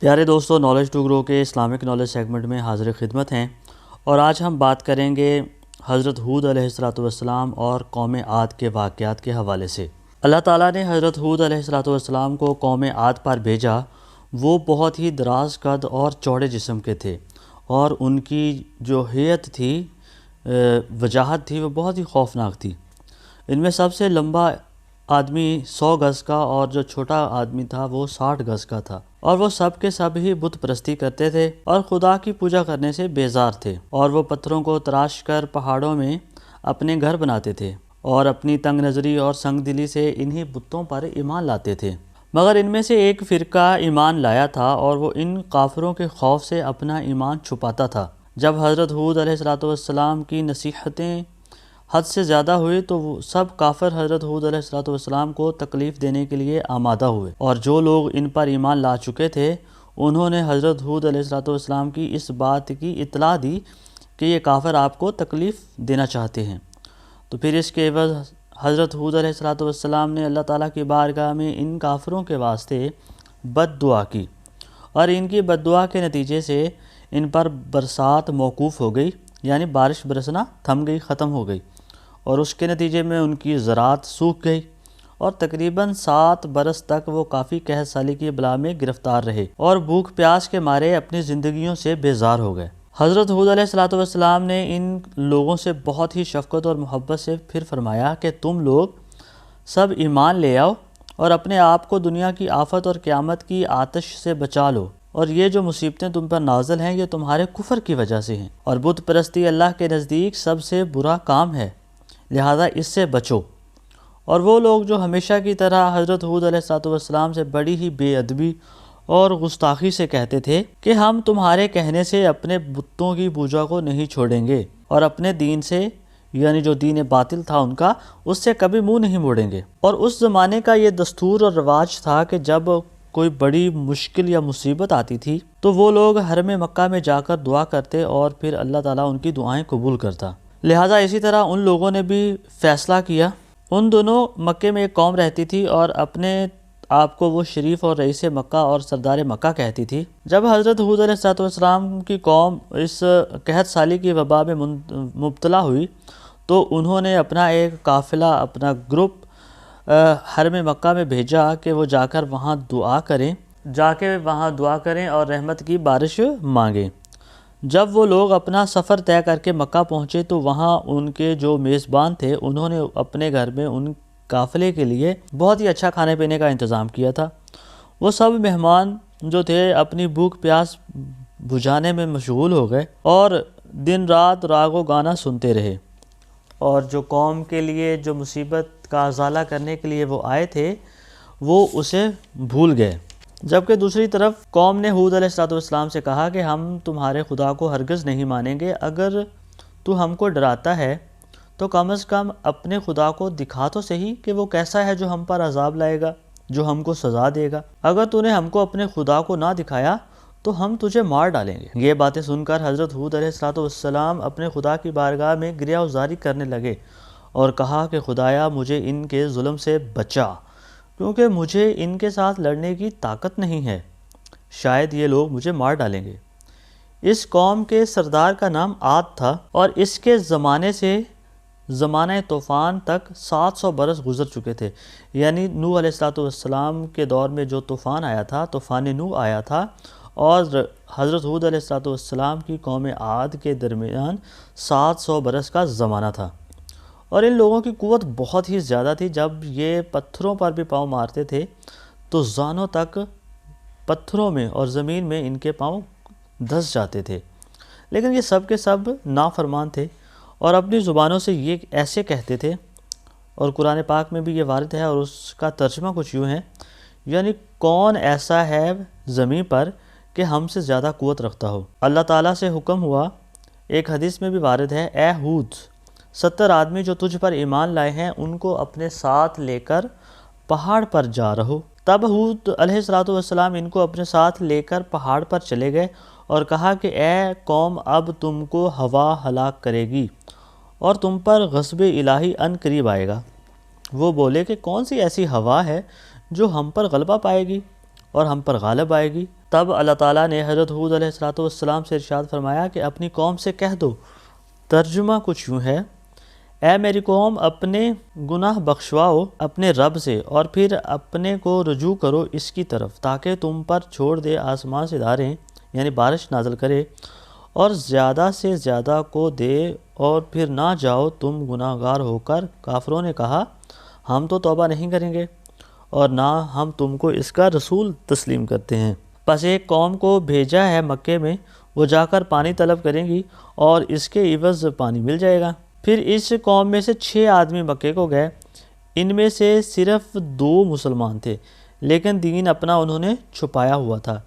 پیارے دوستو، knowledge to grow کے اسلامک نالج سیگمنٹ میں حاضر خدمت ہیں، اور آج ہم بات کریں گے حضرت ہود علیہ السلام اور قوم عاد کے واقعات کے حوالے سے۔ اللہ تعالیٰ نے حضرت ہود علیہ السلام کو قوم عاد پر بھیجا۔ وہ بہت ہی دراز قد اور چوڑے جسم کے تھے، اور ان کی جو ہیئت تھی، وجاہت تھی، وہ بہت ہی خوفناک تھی۔ ان میں سب سے لمبا آدمی 100 گز کا، اور جو چھوٹا آدمی تھا وہ 60 گز کا تھا، اور وہ سب کے سب ہی بت پرستی کرتے تھے اور خدا کی پوجا کرنے سے بیزار تھے، اور وہ پتھروں کو تراش کر پہاڑوں میں اپنے گھر بناتے تھے، اور اپنی تنگ نظری اور سنگ دلی سے انہی بتوں پر ایمان لاتے تھے۔ مگر ان میں سے ایک فرقہ ایمان لایا تھا، اور وہ ان کافروں کے خوف سے اپنا ایمان چھپاتا تھا۔ جب حضرت ہود علیہ السلام کی نصیحتیں حد سے زیادہ ہوئی تو وہ سب کافر حضرت ہود علیہ السلام کو تکلیف دینے کے لیے آمادہ ہوئے، اور جو لوگ ان پر ایمان لا چکے تھے انہوں نے حضرت ہود علیہ السلام کی اس بات کی اطلاع دی کہ یہ کافر آپ کو تکلیف دینا چاہتے ہیں۔ تو پھر اس کے عوض حضرت ہود علیہ السلام نے اللہ تعالیٰ کی بارگاہ میں ان کافروں کے واسطے بد دعا کی، اور ان کی بد دعا کے نتیجے سے ان پر برسات موقوف ہو گئی، یعنی بارش برسنا تھم گئی، ختم ہو گئی، اور اس کے نتیجے میں ان کی زراعت سوکھ گئی، اور تقریباً 7 برس تک وہ کافی قحط سالی کی بلا میں گرفتار رہے، اور بھوک پیاس کے مارے اپنی زندگیوں سے بیزار ہو گئے۔ حضرت ہود علیہ السلام نے ان لوگوں سے بہت ہی شفقت اور محبت سے پھر فرمایا کہ تم لوگ سب ایمان لے آؤ، اور اپنے آپ کو دنیا کی آفت اور قیامت کی آتش سے بچا لو، اور یہ جو مصیبتیں تم پر نازل ہیں یہ تمہارے کفر کی وجہ سے ہیں، اور بت پرستی اللہ کے نزدیک سب سے برا کام ہے، لہذا اس سے بچو۔ اور وہ لوگ جو ہمیشہ کی طرح حضرت ہود علیہ السلام سے بڑی ہی بے ادبی اور گستاخی سے کہتے تھے کہ ہم تمہارے کہنے سے اپنے بتوں کی پوجا کو نہیں چھوڑیں گے، اور اپنے دین سے، یعنی جو دین باطل تھا ان کا، اس سے کبھی منہ نہیں موڑیں گے۔ اور اس زمانے کا یہ دستور اور رواج تھا کہ جب کوئی بڑی مشکل یا مصیبت آتی تھی تو وہ لوگ حرم مکہ میں جا کر دعا کرتے، اور پھر اللہ تعالیٰ ان کی دعائیں قبول کرتا۔ لہٰذا اسی طرح ان لوگوں نے بھی فیصلہ کیا۔ ان دونوں مکے میں ایک قوم رہتی تھی، اور اپنے آپ کو وہ شریف اور رئیس مکہ اور سردار مکہ کہتی تھی۔ جب حضرت ہود علیہ السلام کی قوم اس قحط سالی کی وبا میں مبتلا ہوئی تو انہوں نے اپنا ایک قافلہ، اپنا گروپ حرم مکہ میں بھیجا کہ وہ جا کر وہاں دعا کریں اور رحمت کی بارش مانگیں۔ جب وہ لوگ اپنا سفر طے کر کے مکہ پہنچے تو وہاں ان کے جو میزبان تھے انہوں نے اپنے گھر میں ان قافلے کے لیے بہت ہی اچھا کھانے پینے کا انتظام کیا تھا۔ وہ سب مہمان جو تھے اپنی بھوک پیاس بجھانے میں مشغول ہو گئے، اور دن رات راگ و گانا سنتے رہے، اور جو قوم کے لیے جو مصیبت کا ازالہ کرنے کے لیے وہ آئے تھے وہ اسے بھول گئے۔ جبکہ دوسری طرف قوم نے ہود علیہ السلام سے کہا کہ ہم تمہارے خدا کو ہرگز نہیں مانیں گے، اگر تو ہم کو ڈراتا ہے تو کم از کم اپنے خدا کو دکھا تو صحیح کہ وہ کیسا ہے جو ہم پر عذاب لائے گا، جو ہم کو سزا دے گا۔ اگر تو نے ہم کو اپنے خدا کو نہ دکھایا تو ہم تجھے مار ڈالیں گے۔ یہ باتیں سن کر حضرت ہود علیہ السلام اپنے خدا کی بارگاہ میں گریہ وزاری کرنے لگے، اور کہا کہ خدایا مجھے ان کے ظلم سے بچا، کیونکہ مجھے ان کے ساتھ لڑنے کی طاقت نہیں ہے، شاید یہ لوگ مجھے مار ڈالیں گے۔ اس قوم کے سردار کا نام عاد تھا، اور اس کے زمانے سے زمانہ طوفان تک 700 برس گزر چکے تھے، یعنی نوح علیہ السلام کے دور میں جو طوفان آیا تھا، طوفان نوح آیا تھا، اور حضرت ہود علیہ السلام کی قوم عاد کے درمیان 700 برس کا زمانہ تھا، اور ان لوگوں کی قوت بہت ہی زیادہ تھی۔ جب یہ پتھروں پر بھی پاؤں مارتے تھے تو زانوں تک پتھروں میں اور زمین میں ان کے پاؤں دھس جاتے تھے، لیکن یہ سب کے سب نافرمان تھے، اور اپنی زبانوں سے یہ ایسے کہتے تھے، اور قرآن پاک میں بھی یہ وارد ہے، اور اس کا ترجمہ کچھ یوں ہے، یعنی کون ایسا ہے زمین پر کہ ہم سے زیادہ قوت رکھتا ہو۔ اللہ تعالیٰ سے حکم ہوا، ایک حدیث میں بھی وارد ہے، اے ہود، 70 آدمی جو تجھ پر ایمان لائے ہیں ان کو اپنے ساتھ لے کر پہاڑ پر جا رہو۔ تب ہود علیہ السلام ان کو اپنے ساتھ لے کر پہاڑ پر چلے گئے، اور کہا کہ اے قوم، اب تم کو ہوا ہلاک کرے گی، اور تم پر غضب الہی ان قریب آئے گا۔ وہ بولے کہ کون سی ایسی ہوا ہے جو ہم پر غلبہ پائے گی، اور ہم پر غالب آئے گی۔ تب اللہ تعالیٰ نے حضرت ہود علیہ السلام سے ارشاد فرمایا کہ اپنی قوم سے کہہ دو، ترجمہ کچھ یوں ہے، اے میری قوم، اپنے گناہ بخشواؤ اپنے رب سے اور پھر اپنے کو رجوع کرو اس کی طرف، تاکہ تم پر چھوڑ دے آسمان سے دھاریں، یعنی بارش نازل کرے، اور زیادہ سے زیادہ کو دے، اور پھر نہ جاؤ تم گناہ گار ہو کر۔ کافروں نے کہا، ہم تو توبہ نہیں کریں گے اور نہ ہم تم کو اس کا رسول تسلیم کرتے ہیں۔ پس ایک قوم کو بھیجا ہے مکے میں، وہ جا کر پانی طلب کریں گی اور اس کے عوض پانی مل جائے گا۔ پھر اس قوم میں سے 6 آدمی مکے کو گئے، ان میں سے صرف 2 مسلمان تھے، لیکن دین اپنا انہوں نے چھپایا ہوا تھا۔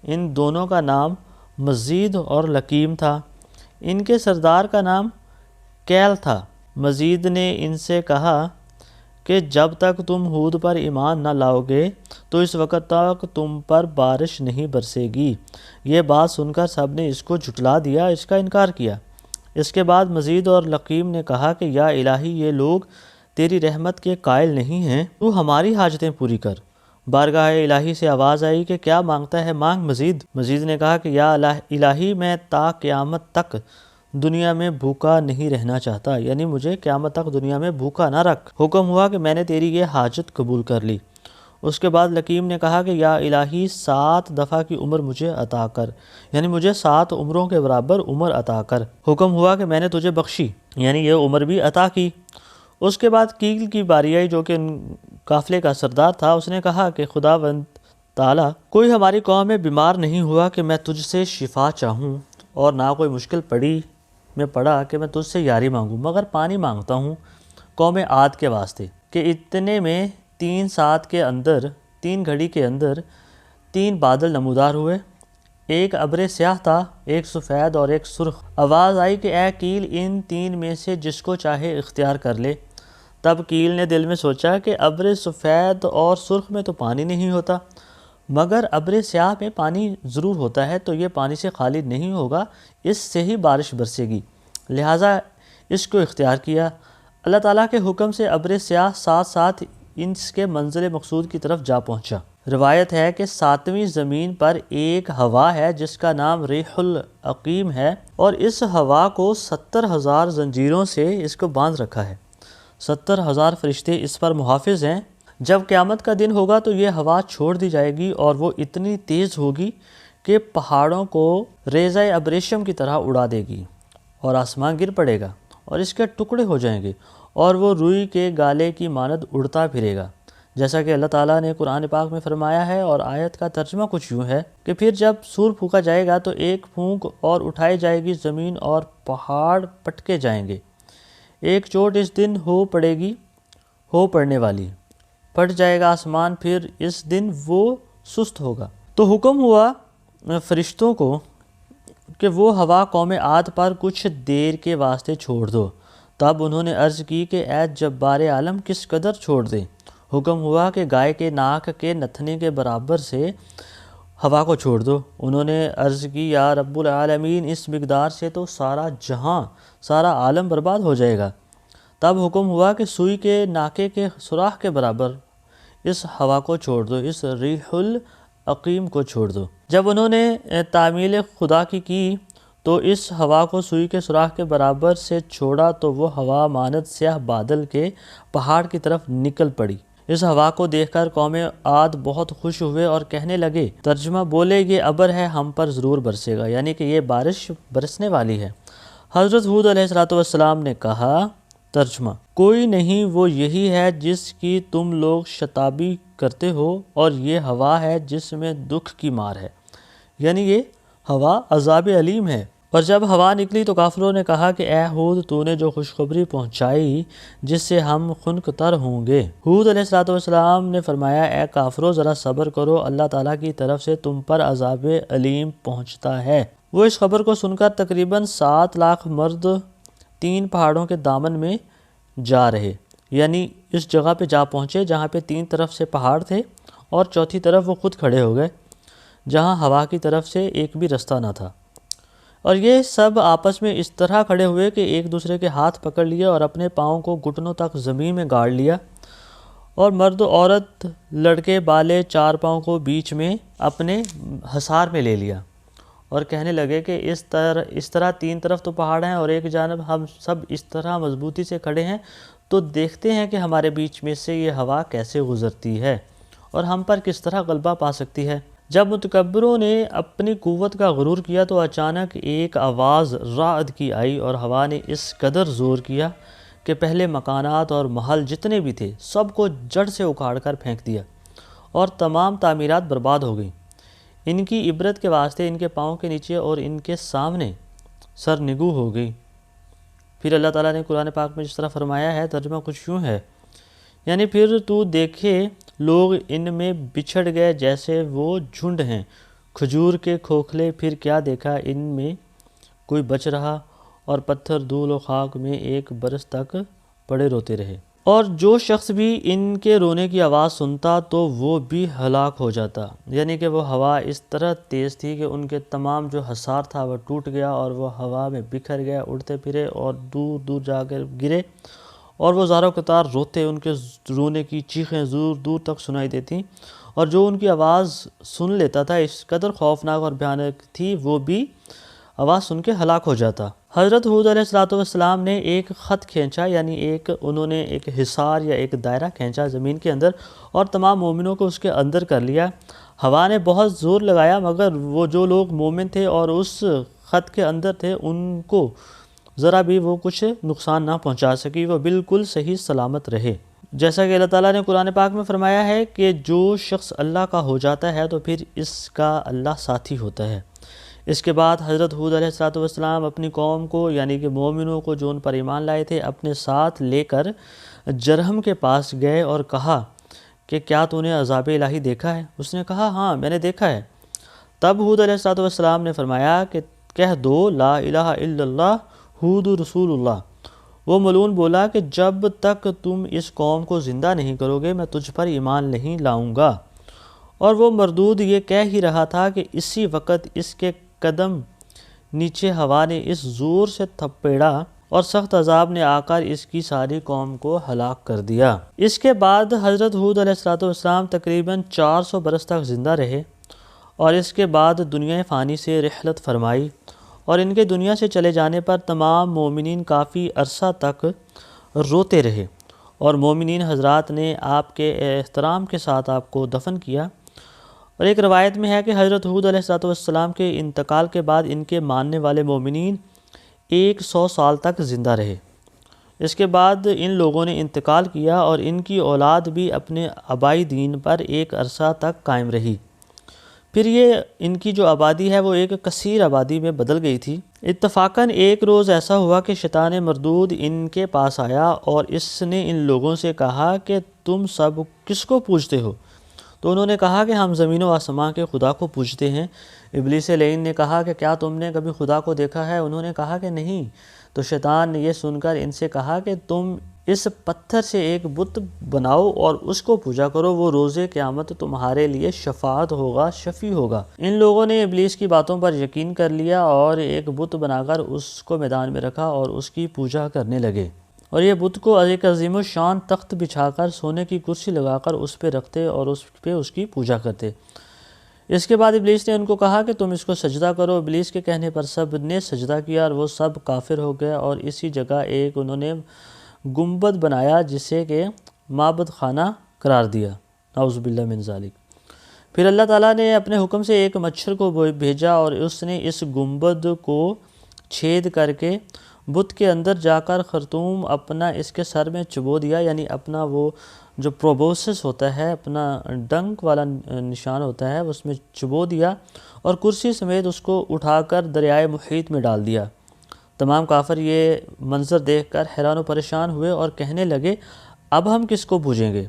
ان دونوں کا نام مزید اور لکیم تھا، ان کے سردار کا نام کیل تھا۔ مزید نے ان سے کہا کہ جب تک تم ہود پر ایمان نہ لاؤ گے تو اس وقت تک تم پر بارش نہیں برسے گی۔ یہ بات سن کر سب نے اس کو جھٹلا دیا، اس کا انکار کیا۔ اس کے بعد مزید اور لقیم نے کہا کہ یا الہی، یہ لوگ تیری رحمت کے قائل نہیں ہیں، تو ہماری حاجتیں پوری کر۔ بارگاہ الہی سے آواز آئی کہ کیا مانگتا ہے، مانگ مزید۔ مزید نے کہا کہ یا الہی، میں تا قیامت تک دنیا میں بھوکا نہیں رہنا چاہتا، یعنی مجھے قیامت تک دنیا میں بھوکا نہ رکھ۔ حکم ہوا کہ میں نے تیری یہ حاجت قبول کر لی۔ اس کے بعد لقیم نے کہا کہ یا الہی، 7 دفعہ کی عمر مجھے عطا کر، یعنی مجھے 7 عمروں کے برابر عمر عطا کر۔ حکم ہوا کہ میں نے تجھے بخشی، یعنی یہ عمر بھی عطا کی۔ اس کے بعد کیل کی باری آئی، جو کہ قافلے کا سردار تھا۔ اس نے کہا کہ خداوند تعالیٰ، کوئی ہماری قوم میں بیمار نہیں ہوا کہ میں تجھ سے شفا چاہوں، اور نہ کوئی مشکل پڑا کہ میں تجھ سے یاری مانگوں، مگر پانی مانگتا ہوں قوم عاد کے واسطے، کہ اتنے میں 3 سات کے اندر 3 گھڑی کے اندر 3 بادل نمودار ہوئے، ایک ابر سیاہ تھا، ایک سفید اور ایک سرخ۔ آواز آئی کہ اے کیل، ان 3 میں سے جس کو چاہے اختیار کر لے۔ تب کیل نے دل میں سوچا کہ ابر سفید اور سرخ میں تو پانی نہیں ہوتا، مگر ابر سیاہ میں پانی ضرور ہوتا ہے، تو یہ پانی سے خالی نہیں ہوگا، اس سے ہی بارش برسے گی، لہٰذا اس کو اختیار کیا۔ اللہ تعالیٰ کے حکم سے ابر سیاہ ساتھ ساتھ اس کے منزل مقصود کی طرف جا پہنچا۔ روایت ہے کہ 7ویں زمین پر ایک ہوا ہے جس کا نام ریح العقیم ہے، اور اس ہوا کو 70,000 زنجیروں سے اس کو باندھ رکھا ہے۔ 70,000 فرشتے اس پر محافظ ہیں۔ جب قیامت کا دن ہوگا تو یہ ہوا چھوڑ دی جائے گی، اور وہ اتنی تیز ہوگی کہ پہاڑوں کو ریزہ ابریشم کی طرح اڑا دے گی، اور آسمان گر پڑے گا اور اس کے ٹکڑے ہو جائیں گے، اور وہ روئی کے گالے کی مانند اڑتا پھرے گا، جیسا کہ اللہ تعالیٰ نے قرآن پاک میں فرمایا ہے۔ اور آیت کا ترجمہ کچھ یوں ہے کہ پھر جب سور پھونکا جائے گا تو ایک پھونک اور اٹھائی جائے گی زمین، اور پہاڑ پٹکے جائیں گے۔ ایک چوٹ اس دن ہو پڑنے والی، پھٹ جائے گا آسمان، پھر اس دن وہ سست ہوگا۔ تو حکم ہوا فرشتوں کو کہ وہ ہوا قوم عاد پر کچھ دیر کے واسطے چھوڑ دو۔ تب انہوں نے عرض کی کہ اے جبار عالم، کس قدر چھوڑ دیں؟ حکم ہوا کہ گائے کے ناک کے نتھنے کے برابر سے ہوا کو چھوڑ دو۔ انہوں نے عرض کی یا رب العالمین، اس مقدار سے تو سارا جہاں، سارا عالم برباد ہو جائے گا۔ تب حکم ہوا کہ سوئی کے ناکے کے سوراخ کے برابر اس ہوا کو چھوڑ دو، اس ریح العقیم کو چھوڑ دو۔ جب انہوں نے تعمیل خدا کی تو اس ہوا کو سوئی کے سوراخ کے برابر سے چھوڑا، تو وہ ہوا مانند سیاہ بادل کے پہاڑ کی طرف نکل پڑی۔ اس ہوا کو دیکھ کر قوم عاد بہت خوش ہوئے اور کہنے لگے، ترجمہ بولے یہ ابر ہے، ہم پر ضرور برسے گا، یعنی کہ یہ بارش برسنے والی ہے۔ حضرت ہود علیہ السلام نے کہا، ترجمہ کوئی نہیں، وہ یہی ہے جس کی تم لوگ شتابی کرتے ہو، اور یہ ہوا ہے جس میں دکھ کی مار ہے، یعنی یہ ہوا عذاب علیم ہے۔ اور جب ہوا نکلی تو کافروں نے کہا کہ اے ہود، تو نے جو خوشخبری پہنچائی جس سے ہم خنک تر ہوں گے۔ ہود علیہ السلام نے فرمایا، اے کافروں، ذرا صبر کرو، اللہ تعالیٰ کی طرف سے تم پر عذاب علیم پہنچتا ہے۔ وہ اس خبر کو سن کر تقریباً 7 لاکھ مرد 3 پہاڑوں کے دامن میں جا رہے، یعنی اس جگہ پہ جا پہنچے جہاں پہ 3 طرف سے پہاڑ تھے، اور چوتھی طرف وہ خود کھڑے ہو گئے جہاں ہوا کی طرف سے ایک بھی رستہ نہ تھا۔ اور یہ سب آپس میں اس طرح کھڑے ہوئے کہ ایک دوسرے کے ہاتھ پکڑ لیے اور اپنے پاؤں کو گھٹنوں تک زمین میں گاڑ لیا، اور مرد و عورت لڑکے بالے چار پاؤں کو بیچ میں اپنے حصار میں لے لیا اور کہنے لگے کہ اس طرح تین طرف تو پہاڑ ہیں اور ایک جانب ہم سب اس طرح مضبوطی سے کھڑے ہیں، تو دیکھتے ہیں کہ ہمارے بیچ میں سے یہ ہوا کیسے گزرتی ہے اور ہم پر کس طرح غلبہ پا سکتی ہے۔ جب متکبروں نے اپنی قوت کا غرور کیا تو اچانک ایک آواز رعد کی آئی اور ہوا نے اس قدر زور کیا کہ پہلے مکانات اور محل جتنے بھی تھے سب کو جڑ سے اکھاڑ کر پھینک دیا اور تمام تعمیرات برباد ہو گئیں۔ ان کی عبرت کے واسطے ان کے پاؤں کے نیچے اور ان کے سامنے سرنگو ہو گئی۔ پھر اللہ تعالیٰ نے قرآن پاک میں جس طرح فرمایا ہے، ترجمہ کچھ یوں ہے، یعنی پھر تو دیکھے لوگ ان میں بچھڑ گئے جیسے وہ جھنڈ ہیں کھجور کے کھوکھلے، پھر کیا دیکھا ان میں کوئی بچ رہا، اور پتھر دھول و خاک میں ایک برس تک پڑے روتے رہے۔ اور جو شخص بھی ان کے رونے کی آواز سنتا تو وہ بھی ہلاک ہو جاتا، یعنی کہ وہ ہوا اس طرح تیز تھی کہ ان کے تمام جو حصار تھا وہ ٹوٹ گیا اور وہ ہوا میں بکھر گیا، اڑتے پھرے اور دور دور جا کر گرے، اور وہ زاروں قطار روتے، ان کے رونے کی چیخیں دور دور تک سنائی دیتی، اور جو ان کی آواز سن لیتا تھا اس قدر خوفناک اور بھیانک تھی وہ بھی آواز سن کے ہلاک ہو جاتا۔ حضرت ہود علیہ السلام نے ایک خط کھینچا، یعنی انہوں نے ایک حصار یا ایک دائرہ کھینچا زمین کے اندر اور تمام مومنوں کو اس کے اندر کر لیا۔ ہوا نے بہت زور لگایا مگر وہ جو لوگ مومن تھے اور اس خط کے اندر تھے ان کو ذرا بھی وہ کچھ نقصان نہ پہنچا سکی، وہ بالکل صحیح سلامت رہے۔ جیسا کہ اللہ تعالیٰ نے قرآن پاک میں فرمایا ہے کہ جو شخص اللہ کا ہو جاتا ہے تو پھر اس کا اللہ ساتھی ہوتا ہے۔ اس کے بعد حضرت ہود علیہ السلام اپنی قوم کو یعنی کہ مومنوں کو جو ان پر ایمان لائے تھے اپنے ساتھ لے کر جرہم کے پاس گئے اور کہا کہ کیا تو نے عذاب الہی دیکھا ہے؟ اس نے کہا ہاں میں نے دیکھا ہے۔ تب ہود علیہ السلام نے فرمایا کہ کہہ دو لا الہ الا اللہ ہود رسول اللہ۔ وہ ملعون بولا کہ جب تک تم اس قوم کو زندہ نہیں کرو گے میں تجھ پر ایمان نہیں لاؤں گا۔ اور وہ مردود یہ کہہ ہی رہا تھا کہ اسی وقت اس کے قدم نیچے ہوا نے اس زور سے تھپیڑا اور سخت عذاب نے آ کر اس کی ساری قوم کو ہلاک کر دیا۔ اس کے بعد حضرت ہود علیہ السلام تقریباً 400 برس تک زندہ رہے اور اس کے بعد دنیا فانی سے رحلت فرمائی، اور ان کے دنیا سے چلے جانے پر تمام مومنین کافی عرصہ تک روتے رہے، اور مومنین حضرات نے آپ کے احترام کے ساتھ آپ کو دفن کیا۔ اور ایک روایت میں ہے کہ حضرت ہود علیہ السلام کے انتقال کے بعد ان کے ماننے والے مومنین 100 سال تک زندہ رہے۔ اس کے بعد ان لوگوں نے انتقال کیا اور ان کی اولاد بھی اپنے آبائی دین پر ایک عرصہ تک قائم رہی۔ پھر یہ ان کی جو آبادی ہے وہ ایک کثیر آبادی میں بدل گئی تھی۔ اتفاقاً ایک روز ایسا ہوا کہ شیطان مردود ان کے پاس آیا اور اس نے ان لوگوں سے کہا کہ تم سب کس کو پوجتے ہو؟ تو انہوں نے کہا کہ ہم زمین و آسمان کے خدا کو پوجتے ہیں۔ ابلیس لعین نے کہا کہ کیا تم نے کبھی خدا کو دیکھا ہے؟ انہوں نے کہا کہ نہیں۔ تو شیطان نے یہ سن کر ان سے کہا کہ تم اس پتھر سے ایک بت بناؤ اور اس کو پوجا کرو، وہ روز قیامت تمہارے لیے شفاعت ہوگا، شفیع ہوگا۔ ان لوگوں نے ابلیس کی باتوں پر یقین کر لیا اور ایک بت بنا کر اس کو میدان میں رکھا اور اس کی پوجا کرنے لگے، اور یہ بت کو ایک عظیم الشان تخت بچھا کر سونے کی کرسی لگا کر اس پہ رکھتے اور اس پہ اس کی پوجا کرتے۔ اس کے بعد ابلیس نے ان کو کہا کہ تم اس کو سجدہ کرو۔ ابلیس کے کہنے پر سب نے سجدہ کیا اور وہ سب کافر ہو گئے، اور اسی جگہ ایک انہوں نے گنبد بنایا جسے کہ معبد خانہ قرار دیا، نعوذ باللہ من ذالک۔ پھر اللہ تعالیٰ نے اپنے حکم سے ایک مچھر کو بھیجا اور اس نے اس گنبد کو چھید کر کے بت کے اندر جا کر خرطوم اپنا اس کے سر میں چبو دیا، یعنی اپنا وہ جو پروبوسس ہوتا ہے، اپنا ڈنک والا نشان ہوتا ہے، اس میں چبو دیا اور کرسی سمیت اس کو اٹھا کر دریائے محیط میں ڈال دیا۔ تمام کافر یہ منظر دیکھ کر حیران و پریشان ہوئے اور کہنے لگے اب ہم کس کو پوجیں گے؟